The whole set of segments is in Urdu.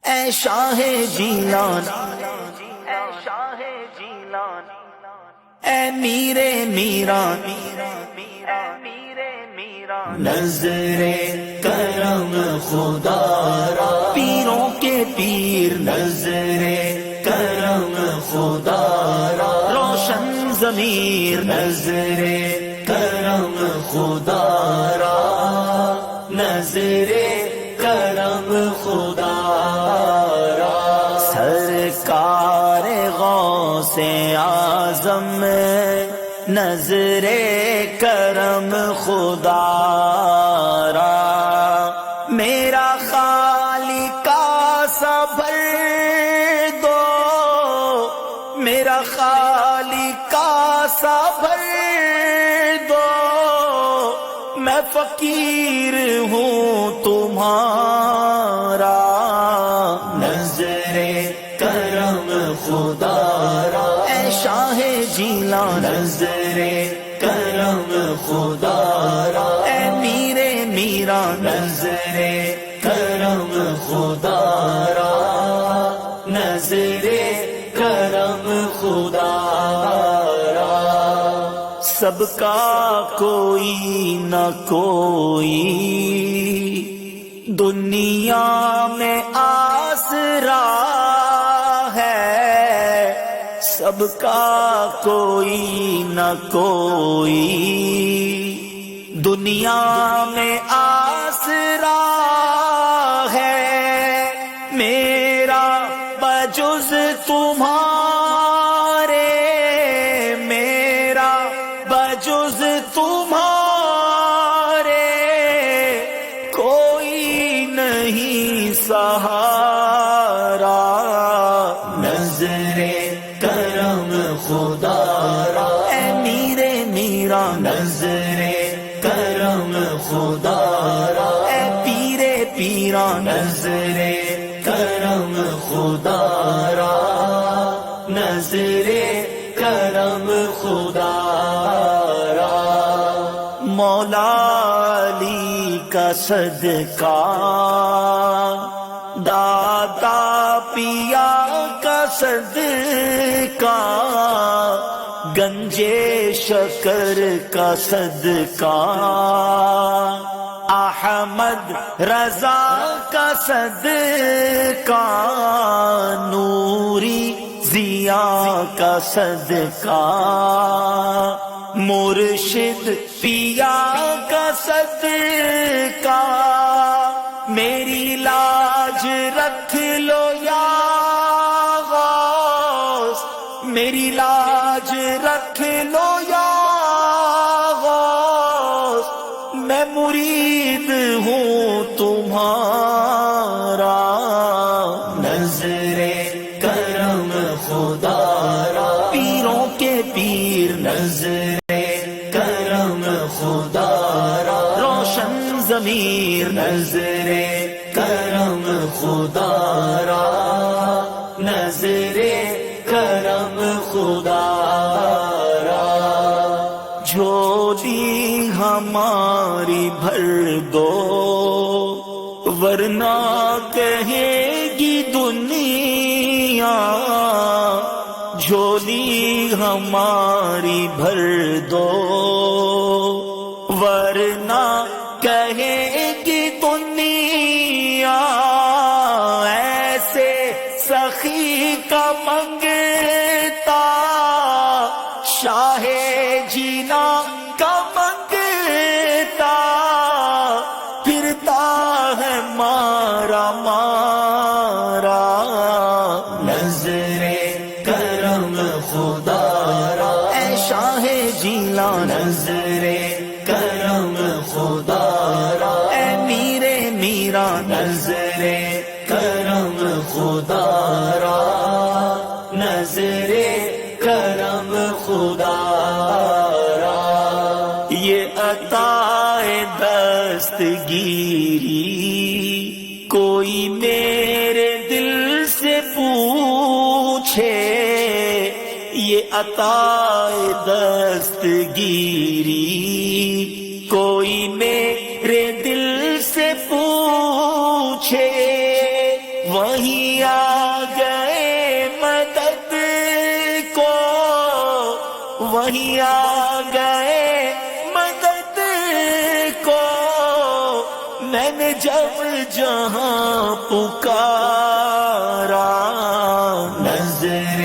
اے شاہ جیلان، اے میر میران، نظر کرم خدا را، پیروں کے پیر نظر کرم خدا را، روشن ضمیر نظر کرم خدا را، نظر کرم خدا را، سرکار غوث اعظم نظر کرم خدا را، میرا خالق سا بھر دو، میرا خالق سا بھر دو، میں فقیر ہوں تمہارا، نظر کرم خدا را، اے شاہ جیلان نظر کرم خدا را، اے میر میران نظر کرم خدا را، نظر کرم خدا را، سب کا کوئی نہ کوئی دنیا میں آسرا ہے، سب کا کوئی نہ کوئی دنیا میں آسرا ہے، میرا بجز تمہارے، میرا بجز تمہارے کوئی نہیں سہارا، نظر کرم خدا را، اے میر میران نظر کرم خدا را، اے پیر پیران نظر کرم خدا را، نظر کرم خدا را، مولا علی کا صدقہ، دادا پیا کا صدقہ، گنجے شکر کا صدقہ، احمد رضا کا صدقہ، نوری ضیا کا صدقہ، مرشد پیا کا صدقہ، میری لاج رکھ لو یا غوث، میری لاج رکھ لو یا غوث، میں مرید ہوں تمہارا، نظر کرم خدا را، پیروں کے پیر نظر کرم خدا را، روشن ضمیر نظر کرم خدا را، نظر کرم خدا را، جھولی ہماری بھر دو ورنہ کہے گی دنیا، جھولی ہماری بھر دو ورنہ کہے گی دنیا، ایسے سخی کا منگتا شاہ جینا کا منگتا، پھرتا ہے مارا مارا، نظر کرم خدا را، اے شاہ جیلان نظر کرم خدا را، اے میر میران نظر کرم خدا را، نظر کرم خدا را، یہ عطا دستگیری کوئی میرے دل سے پوچھے، یہ عطا دستگیری کوئی میرے دل سے پوچھے، وہی وہی آ گئے مدد کو، وہی آ گئے مدد کو، میں نے جب جہاں پکارا، نظر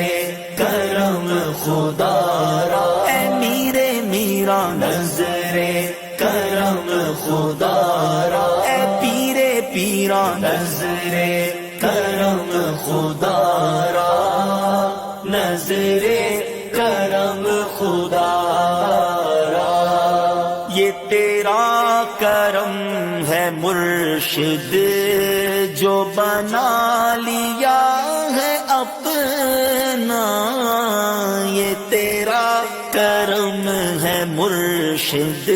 کرم خدا را، اے میرے میرا نظر کرم خدا را، اے پیرے پیرا نظر کرم خدا را، نظر کرم خدا را۔ یہ تیرا کرم ہے مرشد جو بنا لیا ہے اپنا، یہ تیرا کرم ہے مرشد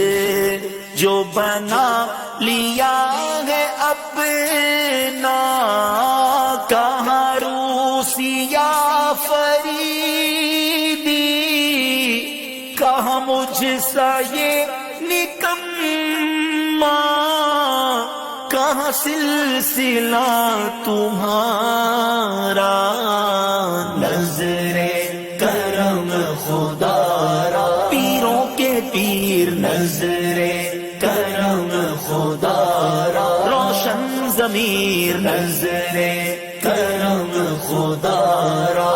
جو بنا لیا ہے اپنا، کہاں روسیا فریدی، کہاں مجھ سا یہ نکما، کہاں سلسلہ تمہارا، نظر کرم خدا را، پیروں کے پیر نظر کرم خدا را، روشن ضمیر نظر کرم خدا را،